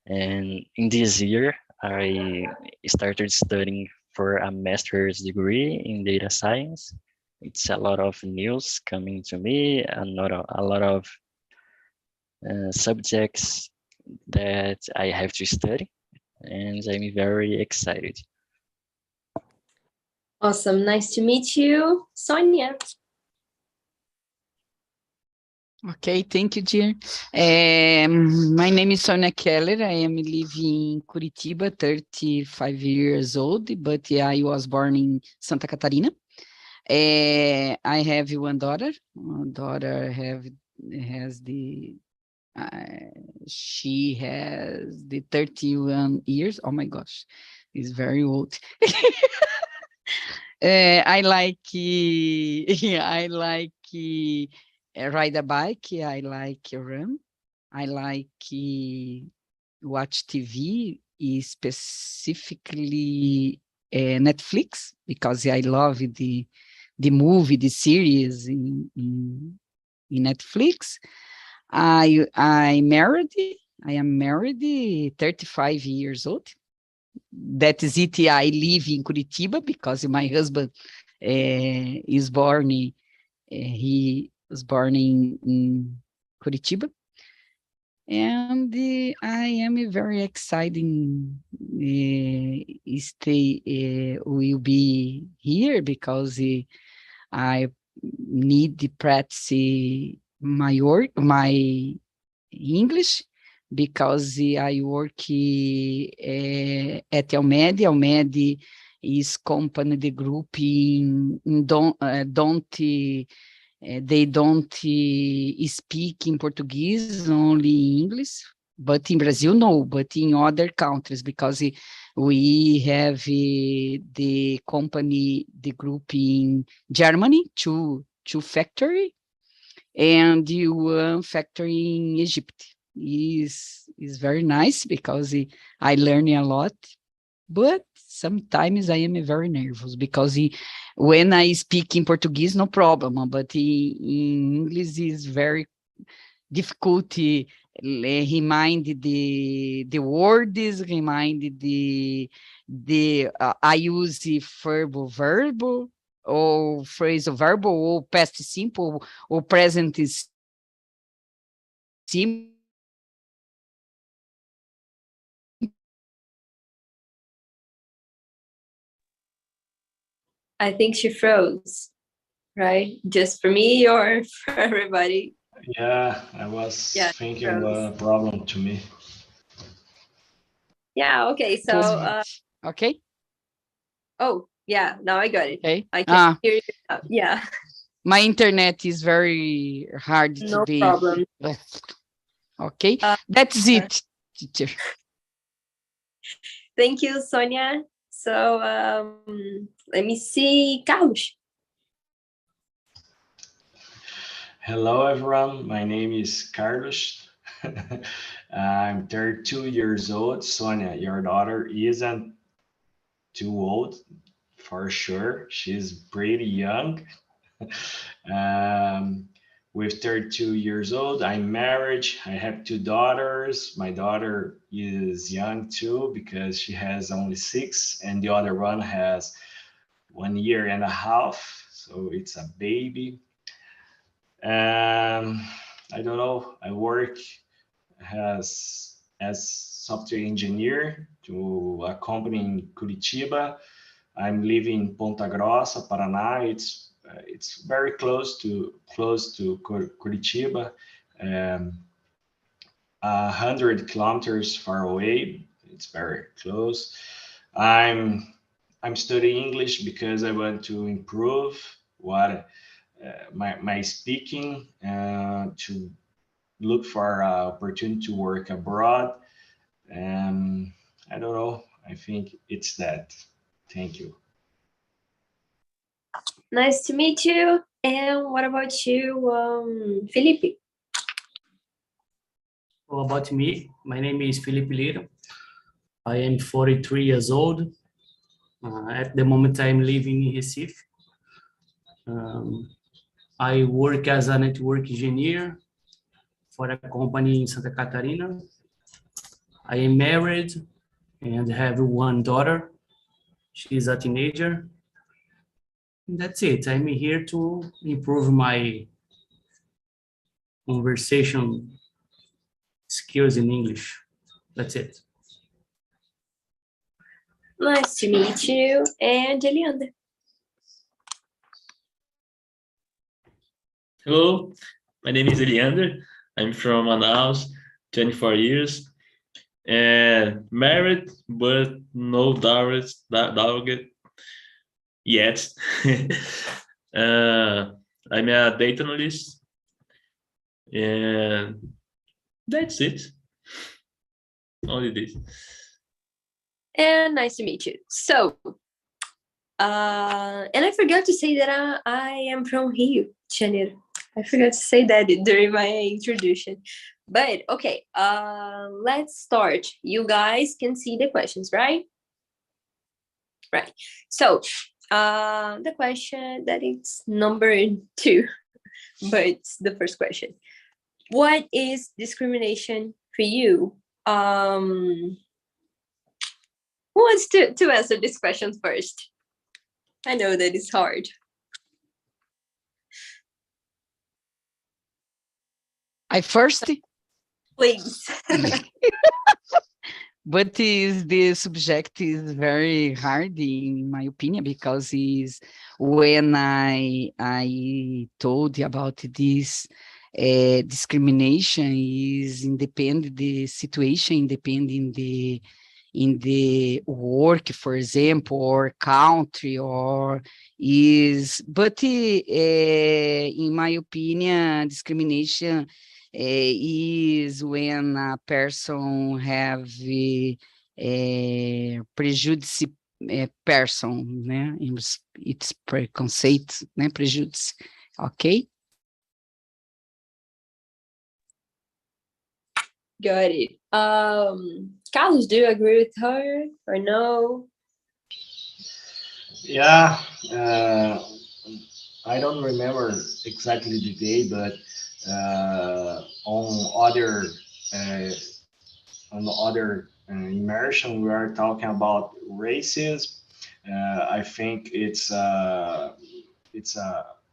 And in this year, I started studying for a master's degree in data science. It's a lot of news coming to me, a lot of subjects that I have to study, and I'm very excited. Awesome. Nice to meet you, Sonia. Okay, thank you, dear. My name is Sonia Keller. I am living in Curitiba, 35 years old, but I was born in Santa Catarina. I have one daughter. My daughter has the she has the 31 years. Oh my gosh, it's very old. I like I like ride a bike. I like run. I like watch TV, specifically Netflix, because I love the movie, the series in Netflix. I married. I am married, 35 years old. That is it. I live in Curitiba because my husband is born. He was born in Curitiba, and I am very excited. Will be here because I need to practice my English, because I work at Almed. Almed is company, the group they don't speak in Portuguese, only English. But in Brazil, no, but in other countries, because we have the company, the group in Germany, two factory, and one factory in Egypt. Is very nice because I learn a lot, but sometimes I am very nervous because when I speak in Portuguese, no problem, but in English is very difficult to remind the words, remind I use the verb, or phrasal verb, or past simple, or present simple. I think she froze, right? Just for me or for everybody? Yeah, I was thinking about a problem to me. Yeah, okay. So, okay. Oh, yeah, now I got it. Okay. I can hear you now. Yeah. My internet is very hard to be. No problem. Okay, that's it, teacher. Thank you, Sonia. So let me see, Carlos. Hello, everyone. My name is Carlos. I'm 32 years old. Sonia, your daughter isn't too old, for sure. She's pretty young. With 32 years old, I'm married. I have two daughters. My daughter is young too because she has only 6, and the other one has 1 year and a half. So it's a baby. I don't know. I work as software engineer to a company in Curitiba. I'm living in Ponta Grossa, Paraná. It's very close to Curitiba, 100 kilometers far away. It's very close. I'm studying English because I want to improve my speaking, to look for an opportunity to work abroad. I don't know. I think it's that. Thank you. Nice to meet you. And what about you, Felipe? Well, about me, my name is Felipe Lira. I am 43 years old. At the moment, I'm living in Recife. I work as a network engineer for a company in Santa Catarina. I am married and have one daughter. She's a teenager. And that's it. I'm here to improve my conversation skills in English. That's it. Nice to meet you. And Elianda. Hello, my name is Eliander. I'm from Manaus, 24 years, and married, but no dog yet. I'm a data analyst, and that's it. Only this. And nice to meet you. So, and I forgot to say that I am from Rio de Janeiro. I forgot to say that during my introduction. But okay, let's start. You guys can see the questions, right? Right. So, the question that is number 2, but it's the first question. What is discrimination for you? Who wants to answer this question first? I know that it's hard. I first, Please. but the subject is very hard in my opinion, because is when I told about this discrimination is independent the situation, independent in the work, for example, or country, or is, but in my opinion, discrimination is when a person have prejudice person, né? It's preconceito, né? Prejudice, okay? Got it. Carlos, do you agree with her or no? Yeah, I don't remember exactly the day, but uh, on other immersion, we are talking about racism. I think it's a,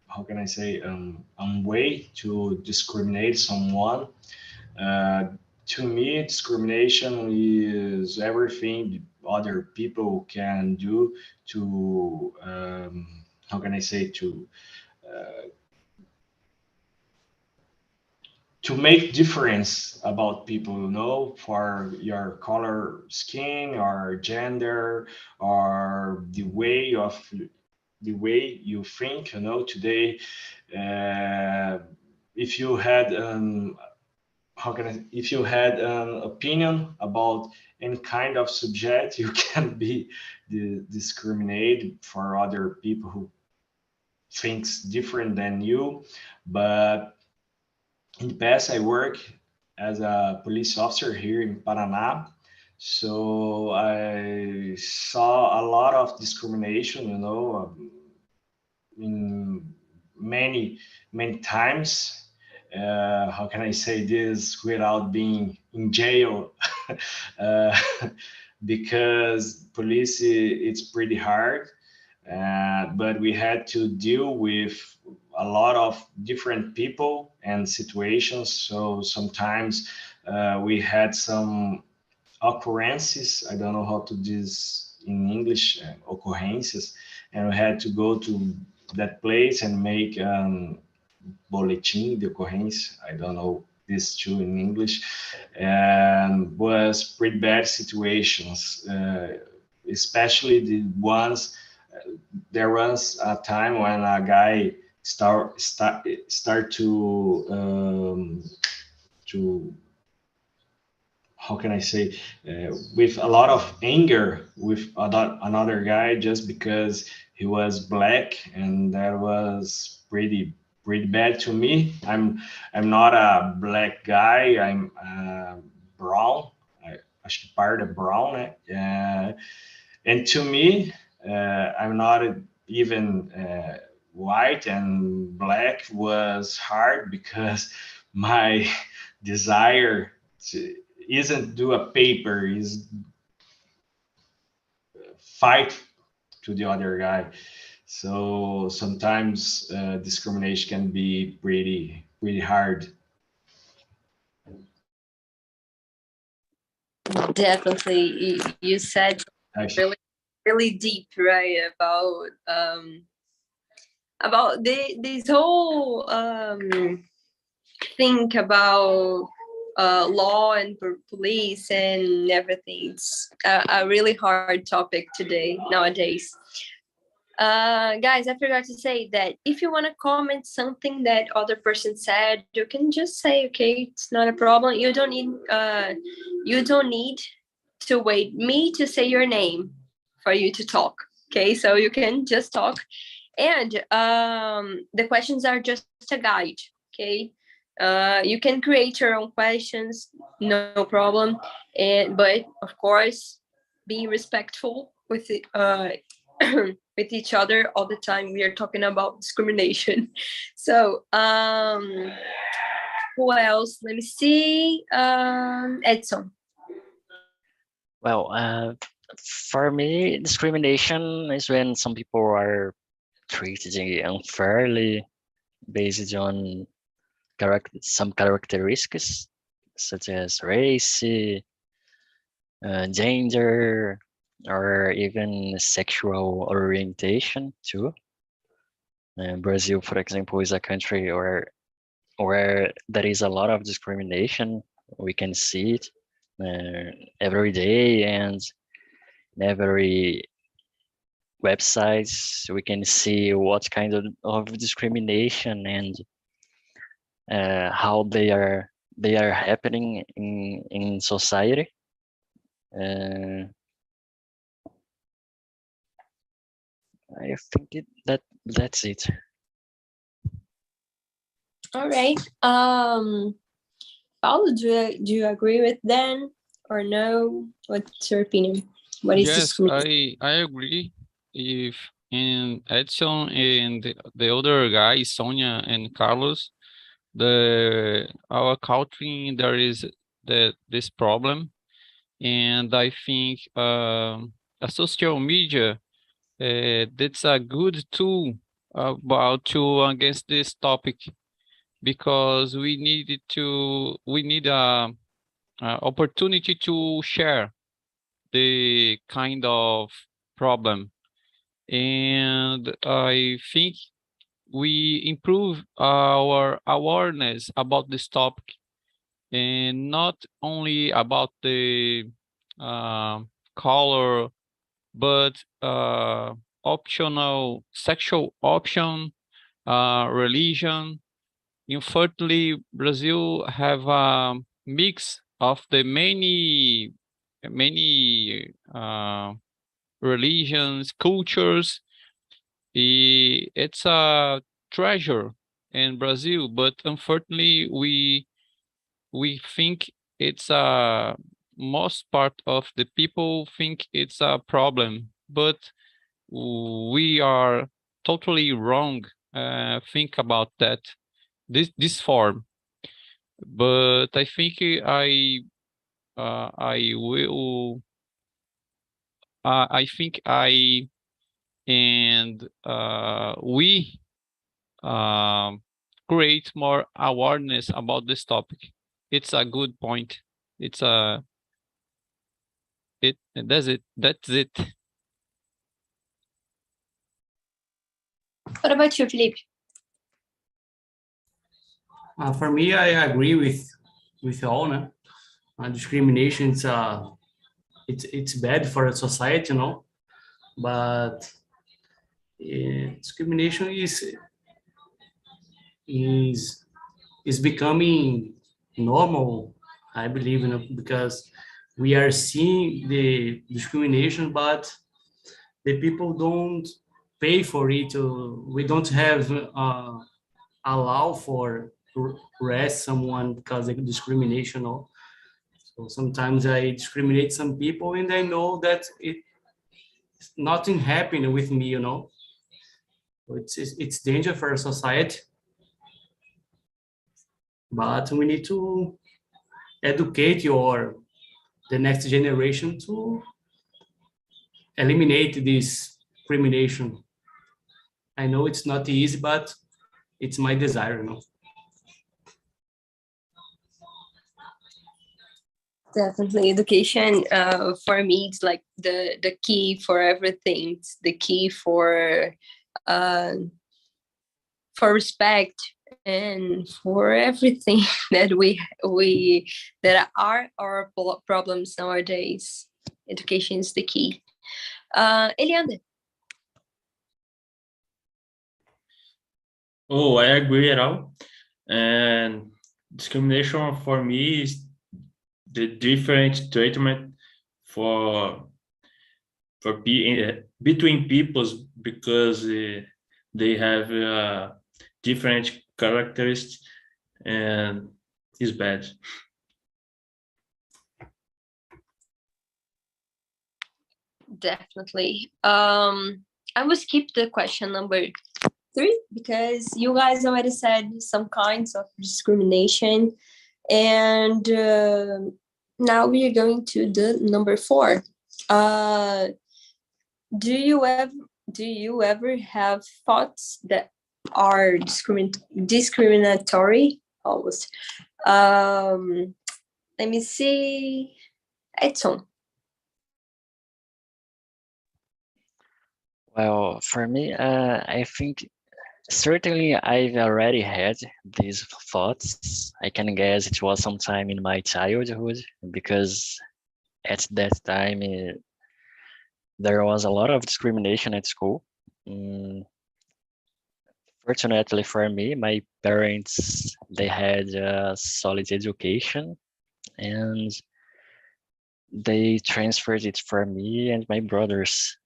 how can I say, way to discriminate someone. Uh, to me, discrimination is everything other people can do to, how can I say, uh, to make difference about people, for your color skin or gender or the way you think, today. uh, if you had if you had an opinion about any kind of subject, you can be discriminated for other people who thinks different than you. But in the past, I worked as a police officer here in Paraná. So I saw a lot of discrimination, in many times. How can I say this without being in jail? uh, because police, it's pretty hard, but we had to deal with a lot of different people and situations. So sometimes we had some occurrences. I don't know how to do this in English, occurrences, and we had to go to that place and make boletim de ocorrência. I don't know this too in English, and was pretty bad situations, especially the ones. There was a time when a guy start to, how can I say, with a lot of anger with another guy just because he was black, and that was pretty bad to me. I'm not a black guy. I'm brown. Acho que parda brown, né? And to me, I'm not even white, and black was hard because my desire isn't do a paper, is fight to the other guy. So sometimes discrimination can be pretty hard. Definitely, you said Actually, really deep, right? About this whole think about law and police and everything. It's a really hard topic today, nowadays. Guys, I forgot to say that if you want to comment something that other person said, you can just say, okay, it's not a problem. You don't need to wait me to say your name for you to talk. Okay, so you can just talk. And the questions are just a guide. Okay, you can create your own questions, no problem. But of course, be respectful with it, with each other all the time. We are talking about discrimination. So who else? Let me see. Edson. Well, for me, discrimination is when some people are treated unfairly based on some characteristics such as race, gender, or even sexual orientation too. Brazil, for example, is a country where there is a lot of discrimination. We can see it every day, and in every websites we can see what kind of discrimination and how they are happening in society. I think that's it. All right. Paulo, do you agree with Dan or no? What's your opinion? What is Yes, discrimination? I agree. If in Edson and the other guys, Sonia and Carlos, our country there is this problem, and I think a social media that's a good tool about to against this topic, because we need a opportunity to share the kind of problem, and I think we improve our awareness about this topic, and not only about the color, but optional sexual option, religion. Unfortunately, Brazil have a mix of the many religions, cultures. It's a treasure in Brazil, but unfortunately, we think it's a most part of the people think it's a problem, but we are totally wrong. Think about that this form, but I think I will. I think I and we create more awareness about this topic. It's a good point. It's a it. That's it. That's it. What about you, Felipe? For me, I agree with all. No? Discrimination it's bad for a society, but discrimination is becoming normal, I believe, because we are seeing the discrimination, but the people don't pay for it. We don't have allow for arrest someone because of discrimination. So sometimes I discriminate some people, and I know that nothing happened with me. So it's danger for society, but we need to educate your the next generation to eliminate this discrimination. I know it's not easy, but it's my desire, you know. Definitely, education for me it's like the key for everything. It's the key for respect and for everything that that are our problems nowadays. Education is the key. Eliander. Oh, I agree at all. And discrimination for me is the different treatment for between peoples because they have different characteristics and is bad. Definitely. I will skip the question number 3 because you guys already said some kinds of discrimination, and now we are going to the number 4. Do you ever have thoughts that are discriminatory? Almost. Let me see. Edson. Well, for me, I think certainly I've already had these thoughts. I can guess it was sometime in my childhood because at that time there was a lot of discrimination at school. Fortunately for me, my parents, they had a solid education and they transferred it for me and my brothers.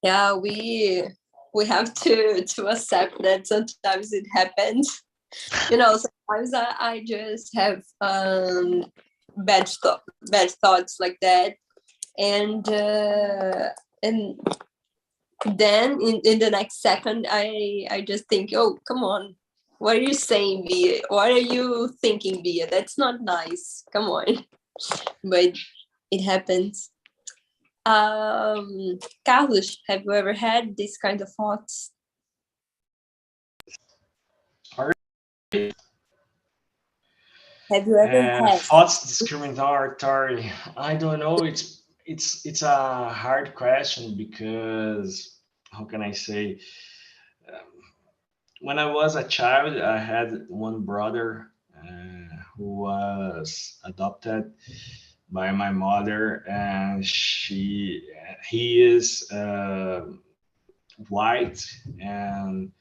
Yeah, we have to accept that sometimes it happens. You know, sometimes I just have bad thoughts like that, and then in the next second I just think, oh, come on, what are you saying, Bia? What are you thinking, Bia? That's not nice. Come on. But it happens. Carlos, have you ever had this kind of thoughts? Have you ever had? Thoughts discriminatory? I don't know. It's a hard question because how can I say? When I was a child, I had one brother who was adopted by my mother, and he is white, and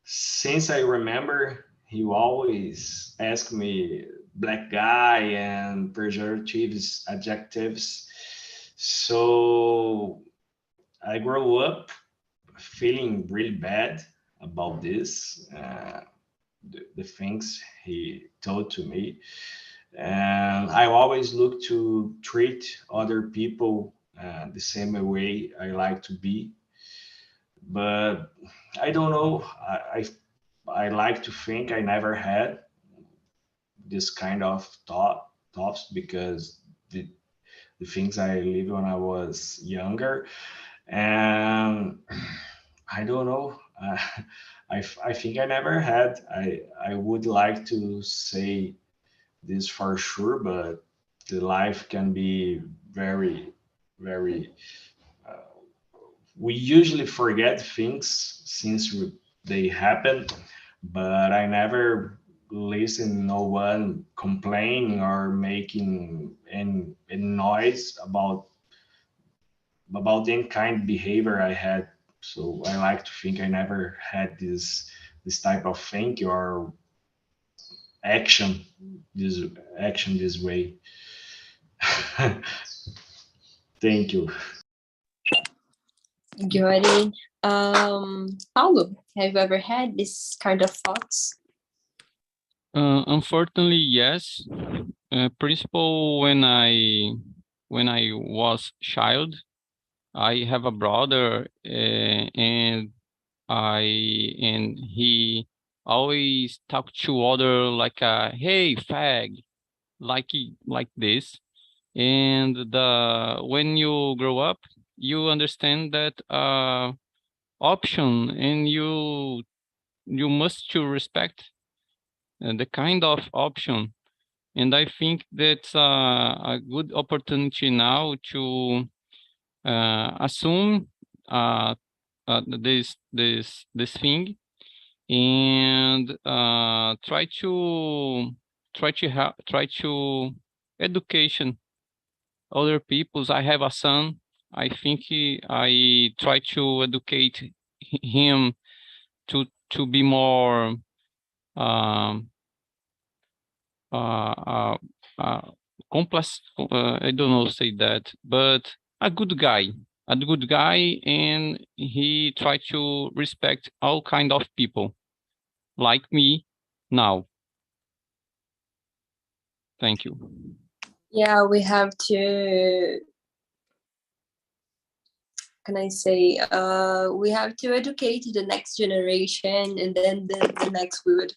since I remember, he always asked me black guy and pejoratives adjectives. So I grew up feeling really bad about this, the things he told to me. And I always look to treat other people the same way I like to be. But I don't know. I like to think I never had this kind of thoughts because the things I lived when I was younger, and I don't know. I think I never had. I would like to say this for sure, but the life can be very, very. We usually forget things since they happen, but I never listen no one complaining or making any noise about any kind of behavior I had. So I like to think I never had this type of thinking or action this way. Thank you. Got it. Paulo, have you ever had this kind of thoughts? Unfortunately, yes. Principal when I was child, I have a brother, and he always talk to other like hey fag, like this. And when you grow up, you understand that option, and you must to respect the kind of option. And I think that's a good opportunity now to assume this thing, and try to education other peoples. I have a son. I think I try to educate him to be more um, complex. I don't know say that, but a good guy, and he try to respect all kind of people, like me now. Thank you. Yeah, we have to, can I say, we have to educate the next generation, and then the next will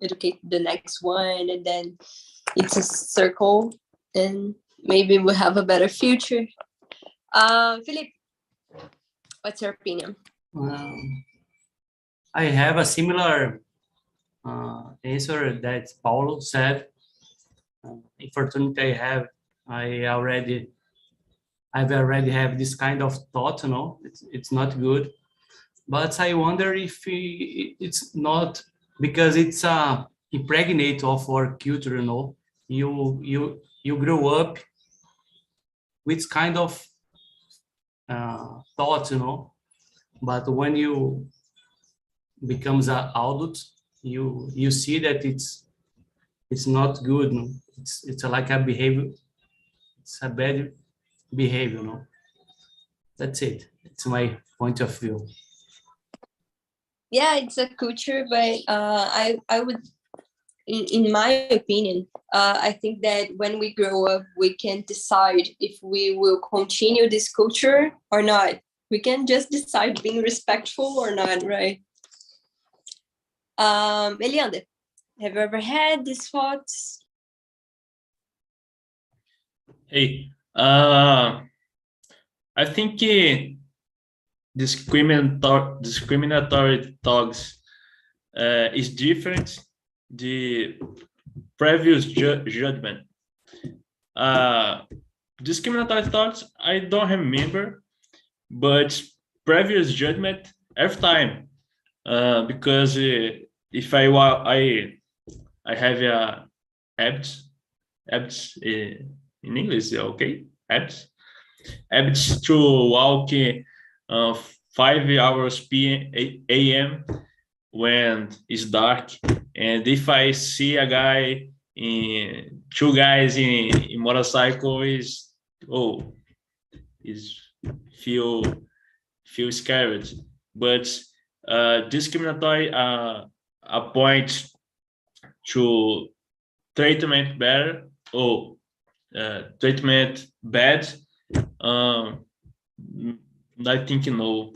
educate the next one, and then it's a circle, and maybe we'll have a better future. Felipe, what's your opinion? I have a similar answer that Paulo said. Unfortunately, I already have this kind of thought. It's not good. But I wonder if it's not because it's impregnate of our culture. You grow up with kind of thought. But when you becomes an adult, you see that it's not good. It's like a behavior. It's a bad behavior. That's it. It's my point of view. Yeah, it's a culture, but I would, in my opinion, I think that when we grow up, we can decide if we will continue this culture or not. We can just decide being respectful or not, right? Elianda, have you ever had these thoughts? Hey, I think discriminatory talks is different the previous judgment. Discriminatory thoughts, I don't remember, but previous judgment every time, because if I have a habits in English, okay, habits to walk 5 hours a.m. when it's dark, and if I see a guy two guys in motorcycle, is feel scared. But discriminatory a point to treatment better or treatment bad. I think no.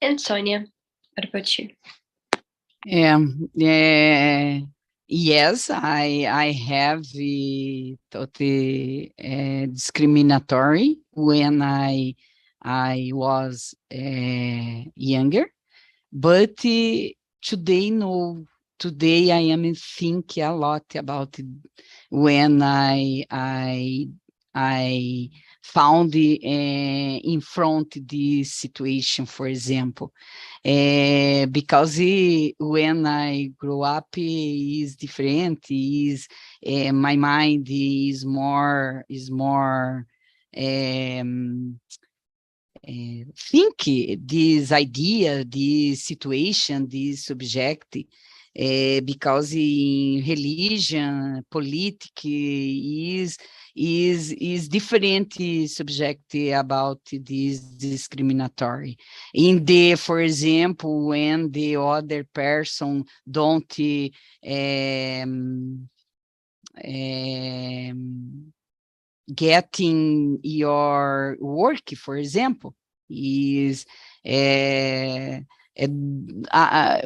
And Sonia, what about you? Yes, I have totally discriminatory when I was younger, but today no. Today I am thinking a lot about it when I found in front this situation, for example, because when I grow up is different. My mind is more think this idea, this situation, this subject. Because in religion, politics is different subject about this discriminatory. For example, when the other person don't getting your work, for example, Is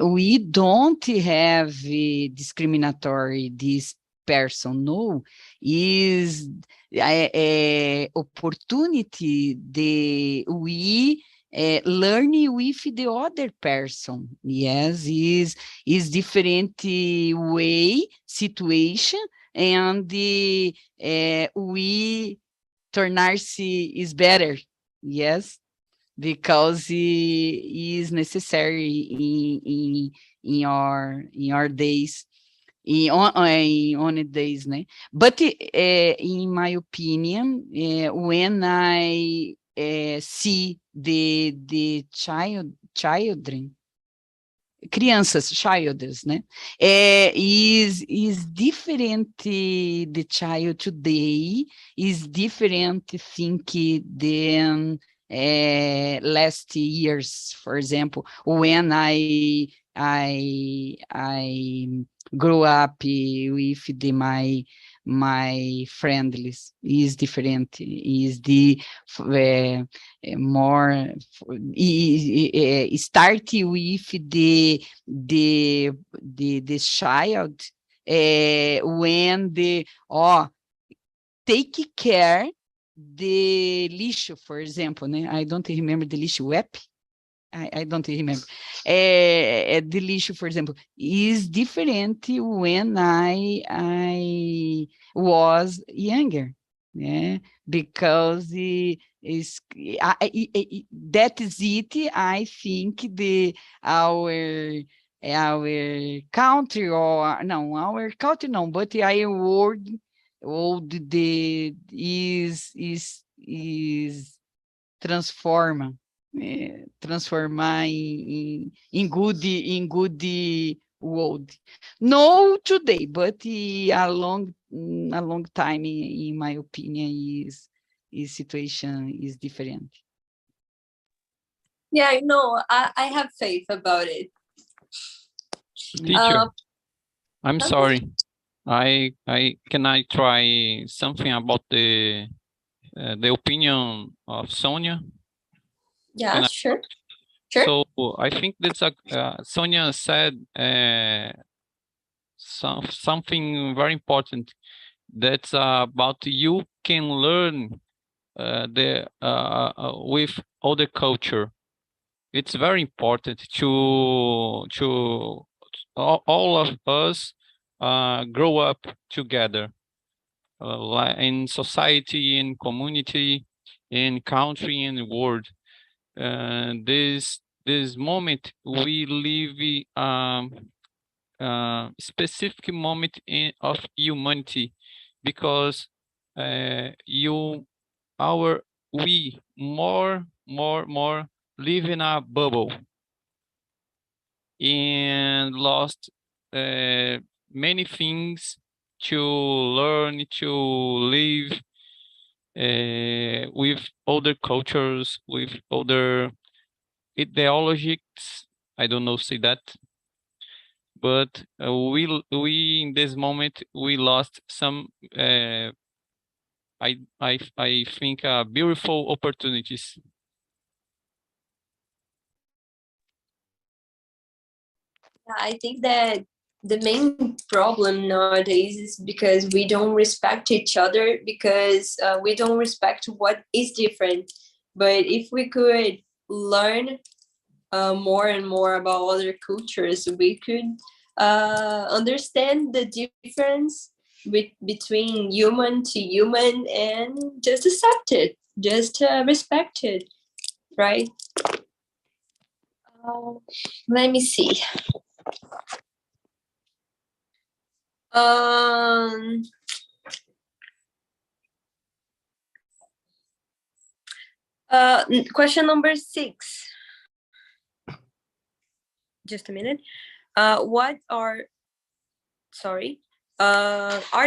we don't have discriminatory this person. No, is opportunity we learn with the other person. Yes, is different way situation, and we tornar-se is better. Yes, because it is necessary in our days, on days, né? But in my opinion, when I see the children, crianças, childs, né? Is different. The child today is different think than last years. For example, when I grew up with my friendlies is different. Is the more start with the child when take care the lixo, for example, né? I don't remember the lixo web. I don't remember. The lixo, for example, is different when I was younger, yeah, because that is it. I think our country, or no, our country no, but our world old is transformar in good world. No today, but a long time, in my opinion, is situation is different. Yeah, no, I have faith about it. Teacher, I'm sorry. Can I try something about the opinion of Sonia? Yeah, sure. Sure. So I think that's Sonia said something very important. That's about you can learn with other culture. It's very important to all of us grow up together in society, in community, in country, in the world. This moment we live specific moment of humanity, because we more live in a bubble and lost many things to learn, to live with other cultures, with other ideologies. I don't know say that, but we in this moment we lost some I think beautiful opportunities. I think that the main problem nowadays is because we don't respect each other, because we don't respect what is different. But if we could learn more and more about other cultures, we could understand the difference between human to human, and just accept it, just respect it, right? Let me see. Question number 6. Just a minute. Are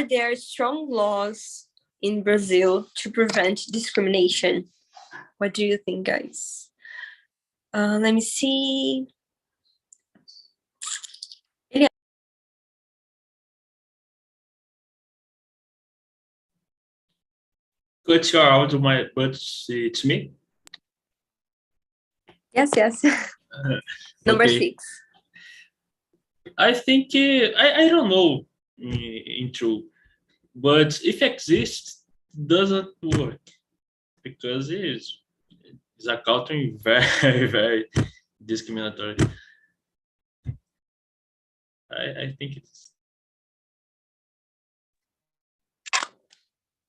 there strong laws in Brazil to prevent discrimination? What do you think, guys? Let me see. Cut your audio, but it's me. Yes, yes. Number Okay. 6. I think I don't know in true, but if exists, doesn't work because it's a culture very very discriminatory. I think it's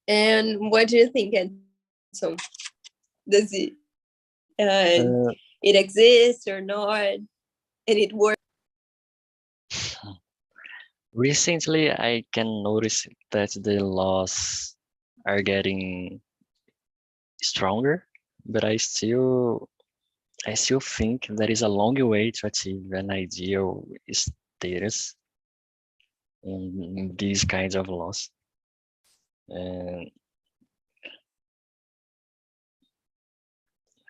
And what do you think, Edson? Does it exist or not? And it works? Recently, I can notice that the laws are getting stronger, but I still think there is a long way to achieve an ideal status in these kinds of laws. And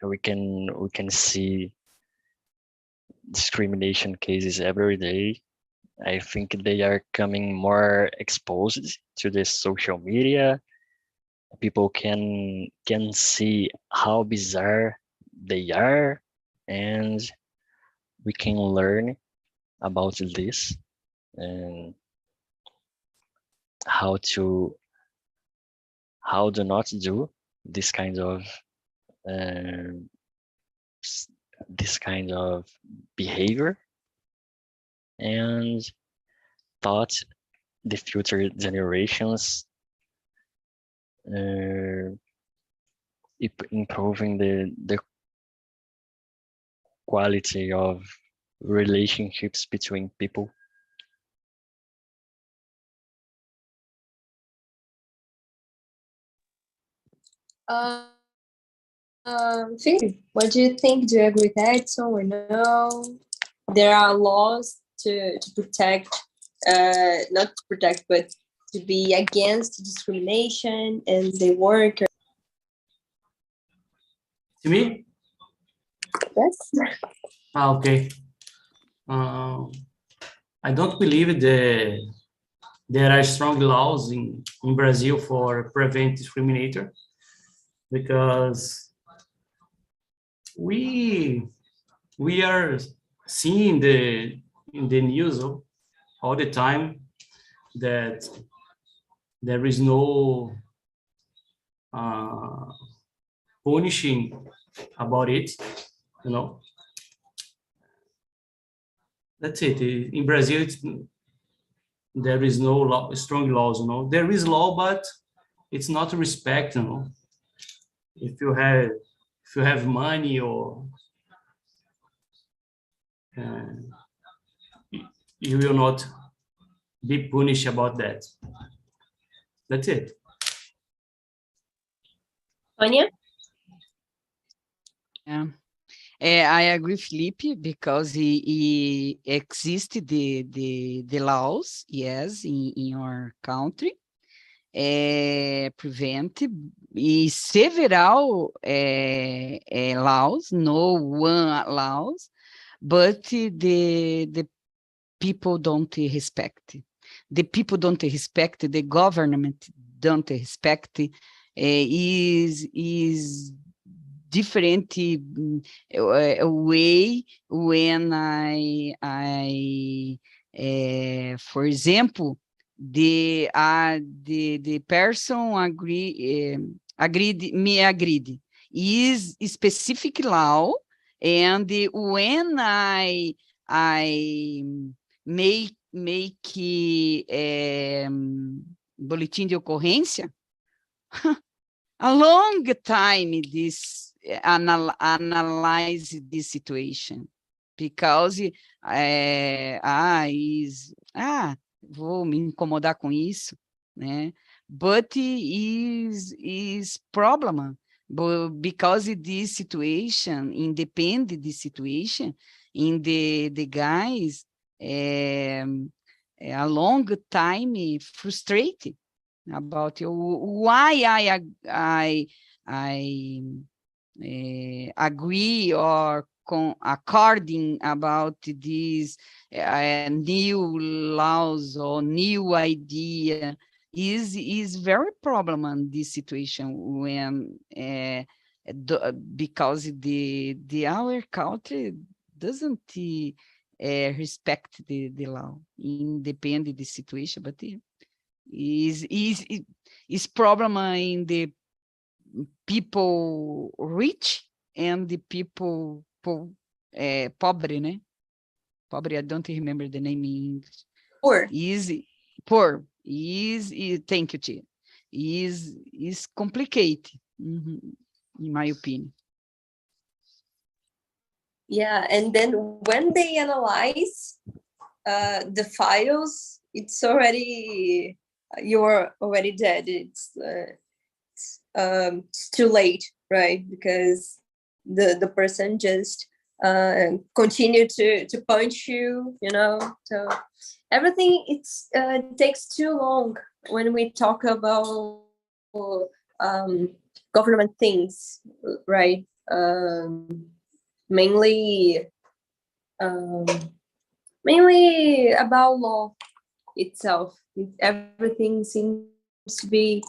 we can see discrimination cases every day. I think they are coming more exposed to the social media. People can see how bizarre they are, and we can learn about this and how do not do this kind of um, this kind of behavior, and taught the future generations improving the quality of relationships between people. What do you think? Do you agree with Edson or no? There are laws to protect, not to protect, but to be against discrimination, and they work. To me? Yes. Okay. I don't believe there are strong laws in Brazil for prevent discrimination, because we are seeing in the news all the time that there is no punishing about it, you know. That's it. In Brazil, there is no law, strong laws, you know. There is law, but it's not respect, you know. If you have money or you will not be punished about that. That's it. Anya? Yeah. I agree, Felipe, because he existed the laws, yes, in our country, prevent several laws, no one laws, but the people don't respect. The people don't respect, the government don't respect, is different way when I for example, the person agreed is specific law, and when I make boletim de ocorrência, a long time this analyze this situation, because vou me incomodar com isso, né? But is problem, because this situation, independent this situation, in the guys a long time frustrated about why I agree or according about these new laws or new idea is very problem in this situation when because the our country doesn't respect the law, independent the situation, but is problem in the people rich and the people pobre, né? Pobre, I don't remember the name in English. Poor. Poor. Thank you, Tia. Is complicated, in my opinion. Yeah, and then when they analyze the files, it's already, you're already dead. It's too late, right? Because the person just continue to punch you, you know. So everything takes too long when we talk about government things, right? Mainly about law itself. Everything seems to be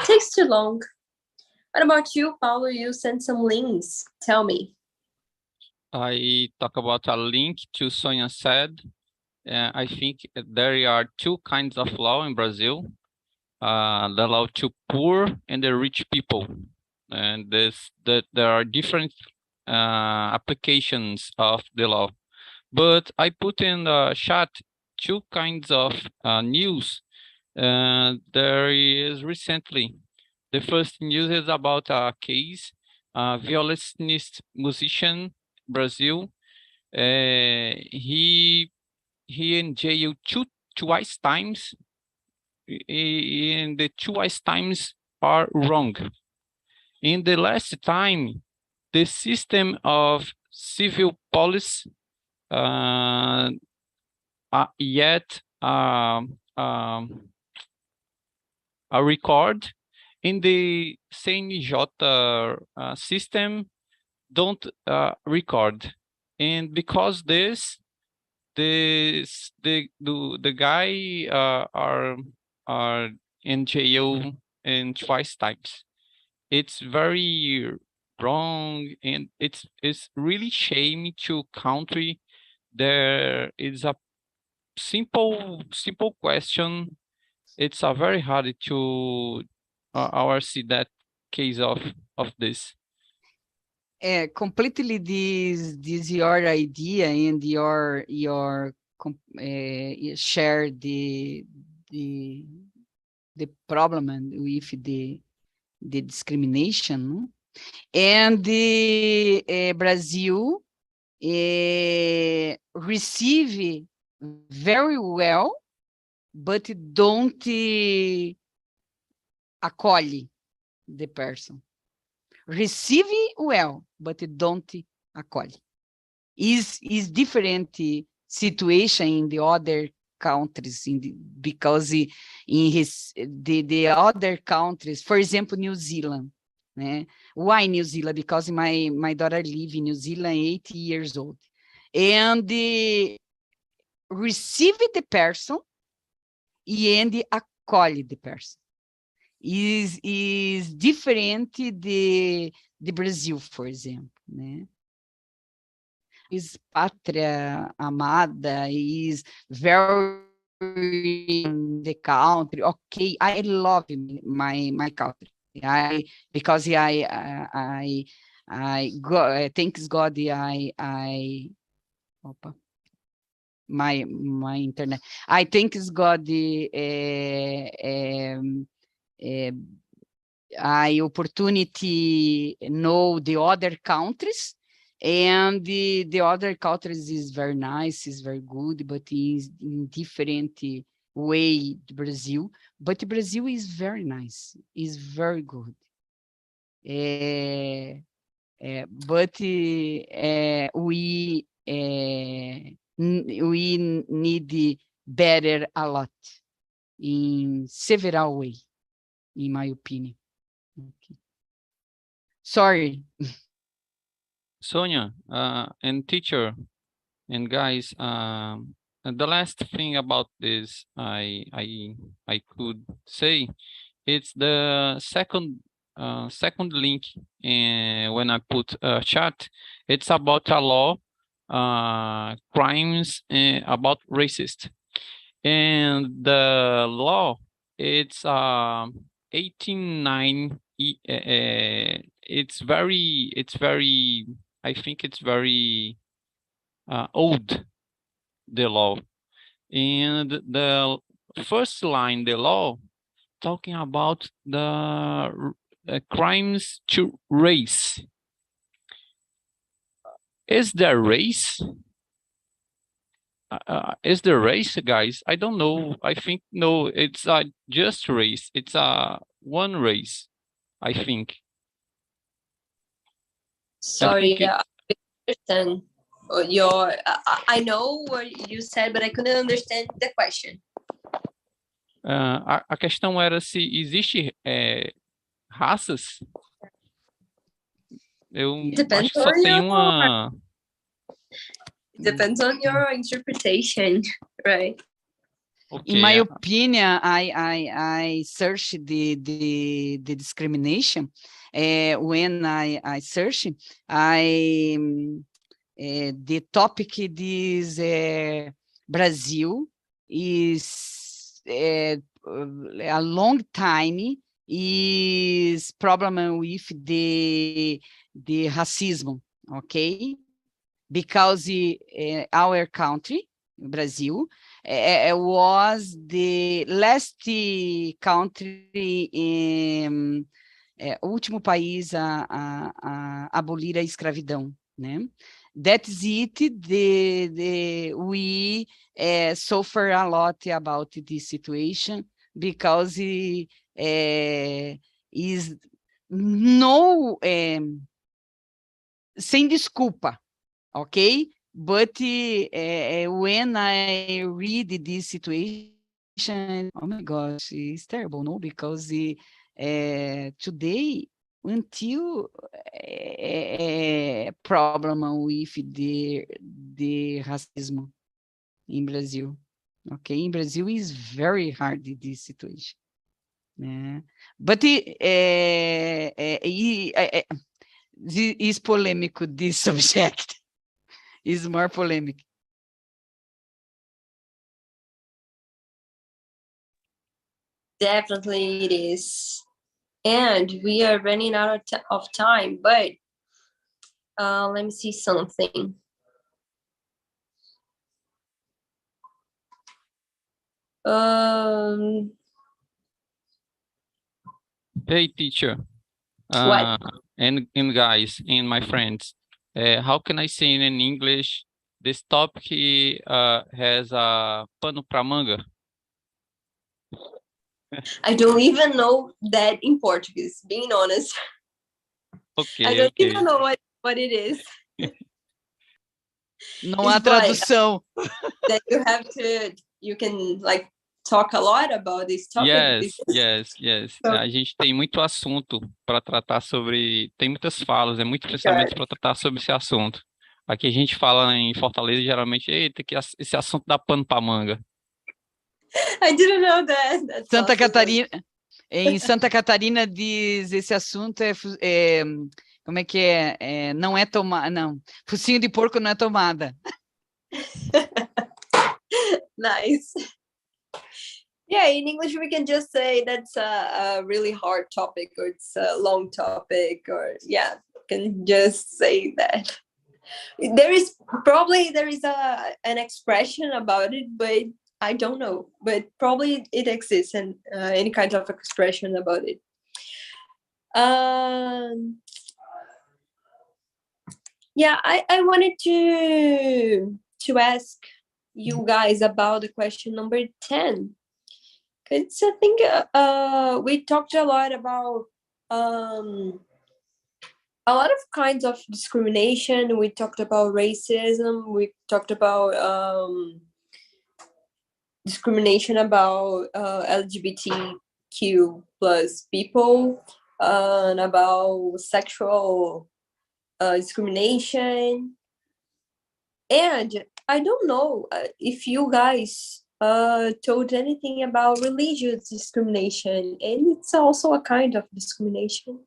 takes too long. What about you, Paulo? You sent some links. Tell me. I talk about a link to Sonia said. I think there are two kinds of law in Brazil. The law to poor and the rich people. And there are different applications of the law. But I put in the chat two kinds of news. There is recently, the first news is about a case, violinist musician, Brazil. He in jail twice times, and the twice times are wrong. In the last time, the system of civil police yet a record in the CNJ system don't record, and because the guy are in jail and twice times. It's very wrong, and it's really shame to country. There is a simple question. It's a very hard to our see that case of this. Completely this your idea and your share the problem with the discrimination, no? And the Brazil receive very well, but don't acolhe the person. Receive well, but don't acolhe. Is different situation in the other countries, because in the other countries, for example, New Zealand. Né? Why New Zealand? Because my daughter live in New Zealand, 8 years old, and receive the person and acolhe the person. Is different the Brazil, for example, né? Is pátria amada, is very the country. Okay, I love my country. Because I go, thanks God, my internet. I thanks God I opportunity know the other countries, and the other countries is very nice, is very good, but is in different way Brazil. But Brazil is very nice, is very good. But we need better a lot in several ways, in my opinion. Okay. Sorry. Sonia, and teacher, and guys, the last thing about this I could say it's the second link when I put chat. It's about a law, crimes about racist. And the law, it's 1809. It's very, I think it's very old, the law. And the first line, the law, talking about the crimes to race. Is there race? Is there race, guys? I don't know. I think no, it's just race. It's one race, I think. Sorry, think I understand your. I know what you said, but I couldn't understand the question. A questão era se existe raças. Eu acho que só tem uma. Depends on your interpretation, right? Okay, In my opinion, I searched the discrimination. When I search, the topic is Brazil is a long time is problem with the racism, okay? Because our country, Brazil, was the last country, último país a abolir a escravidão, né? That's it. We suffer a lot about this situation because is no sem desculpa, okay? But when I read this situation, oh my gosh, it's terrible, no? Because today, until problem with the racism in Brazil, okay? In Brazil is very hard, this situation. But is polemic, this subject. Is more polemic. Definitely it is. And we are running out of time, but let me see something. Hey, teacher. What? And guys, and my friends, how can I say in English? This topic has a pano pra manga. I don't even know that in Portuguese, being honest. Okay, I don't even know what it is. Não há tradução. That you can like talk a lot about this topic. Yes. A gente tem muito assunto para tratar sobre, tem muitas falas, muito pensamento para tratar sobre esse assunto. Aqui a gente fala em Fortaleza, geralmente, eita, que esse assunto dá pano para manga. I didn't know that. That's Santa awesome. Catarina, em Santa Catarina diz esse assunto como é que é? Não é tomada, não. Focinho de porco não é tomada. Nice. Yeah, in English we can just say that's a really hard topic, or it's a long topic, or yeah, can just say that. There is an expression about it, but I don't know. But probably it exists, and any kind of expression about it. Yeah, I wanted to ask you guys about the question number 10. Because I think we talked a lot about a lot of kinds of discrimination. We talked about racism. We talked about discrimination about LGBTQ plus people, and about sexual discrimination. And I don't know if you guys told anything about religious discrimination, and it's also a kind of discrimination.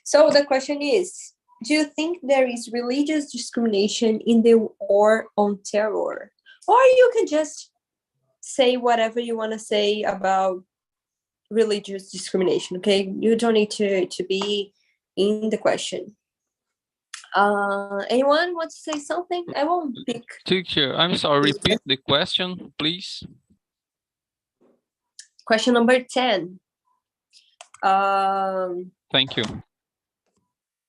So the question is, do you think there is religious discrimination in the war on terror? Or you can just say whatever you want to say about religious discrimination, okay? You don't need to be in the question. Anyone wants to say something? I won't pick. Teacher, I'm sorry, repeat the question, please. Question number 10. Thank you.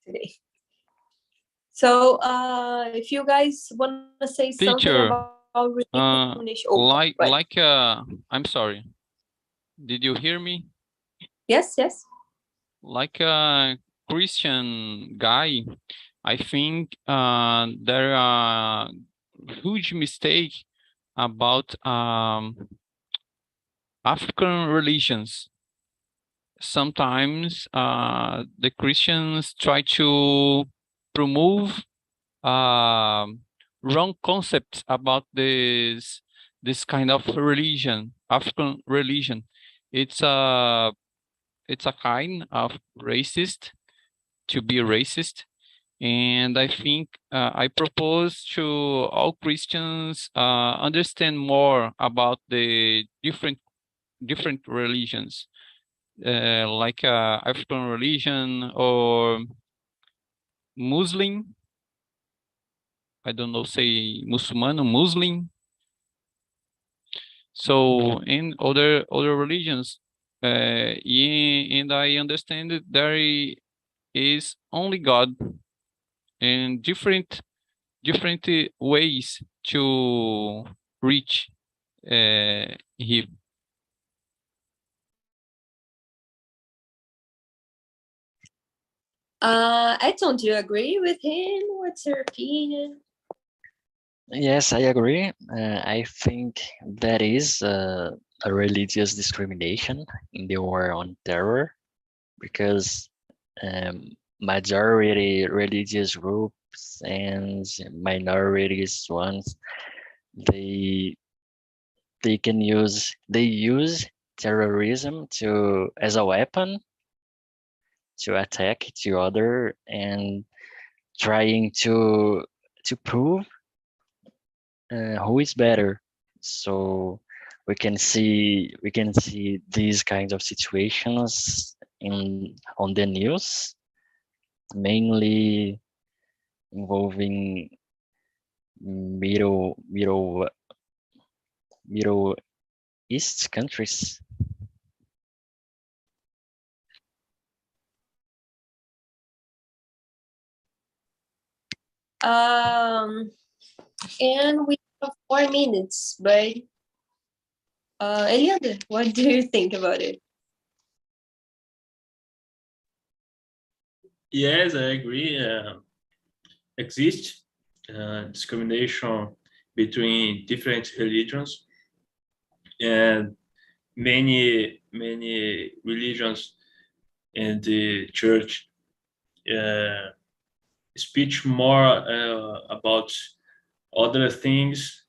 Today. So if you guys want to say Teacher, something about discrimination, I'm sorry. Did you hear me? Yes. Like a Christian guy, I think there are huge mistake about African religions. Sometimes the Christians try to promote wrong concepts about this kind of religion, African religion. It's a kind of racist, to be racist, and I think I propose to all Christians understand more about the different religions, like African religion or Muslim. I don't know, say Muslim. So in other religions, and I understand that there is only God, and different ways to reach Him. Edson, do you agree with him? What's your opinion? Yes, I agree. I think that is a religious discrimination in the war on terror, because majority religious groups and minorities ones, they use terrorism as a weapon to attack each other, and trying to prove who is better. So we can see these kinds of situations on the news, mainly involving Middle East countries. And we have 4 minutes, but Eliana, what do you think about it? Yes, I agree. Exists discrimination between different religions, and many religions and the church speak more about other things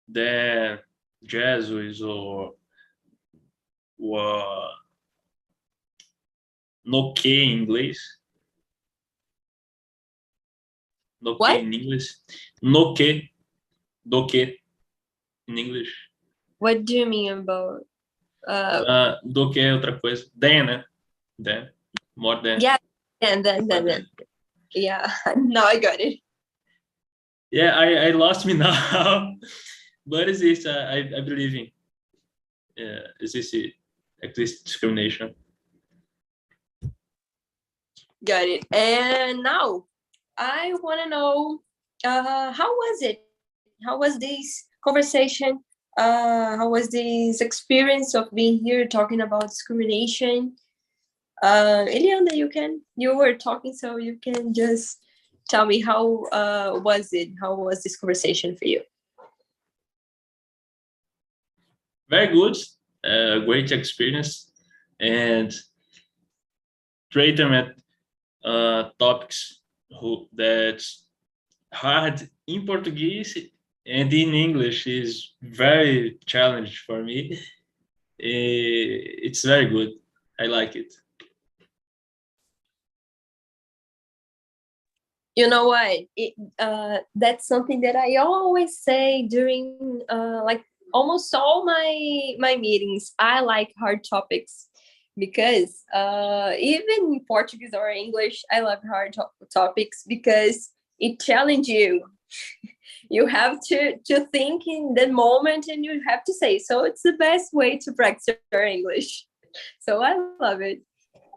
than Jesus or no que em inglês. No que What? in English. No que. Do que in English. What do you mean about? Do que é outra coisa. Than, né? Than. More than. Yeah, and then. Yeah, now I got it. Yeah, I lost me now. But existe, I believe in. Existe discrimination. Got it. And now I want to know, how was it? How was this conversation? How was this experience of being here talking about discrimination? Eliana, you were talking, so you can just tell me how was it? How was this conversation for you? Very good, great experience, and treatment topics that hard in Portuguese and in English is very challenging for me. It's very good. I like it. You know what? That's something that I always say during like almost all my meetings. I like hard topics because even in Portuguese or English, I love hard topics because it challenges you. You have to think in the moment and you have to say. So it's the best way to practice your English. So I love it.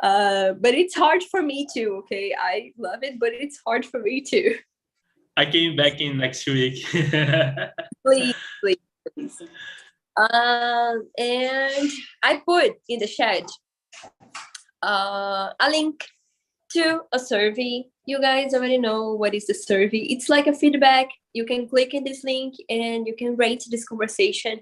But it's hard for me too. Okay, I love it, but it's hard for me too. I came back in next week. Please, please, please. And I put in the chat a link to a survey. You guys already know what is the survey. It's like a feedback. You can click in this link and you can rate this conversation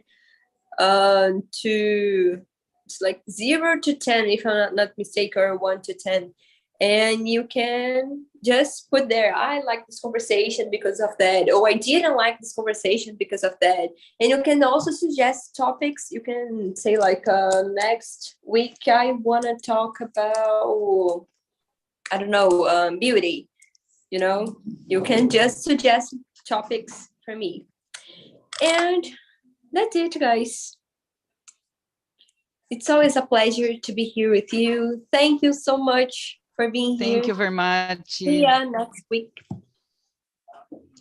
to it's like 0 to 10 if I'm not mistaken, or 1 to 10, and you can just put there, I like this conversation because of that, or I didn't like this conversation because of that. And you can also suggest topics. You can say like next week I want to talk about, I don't know, beauty. You can just suggest topics for me. And that's it, guys. It's always a pleasure to be here with you. Thank you so much for being here. Thank you very much. See ya next week.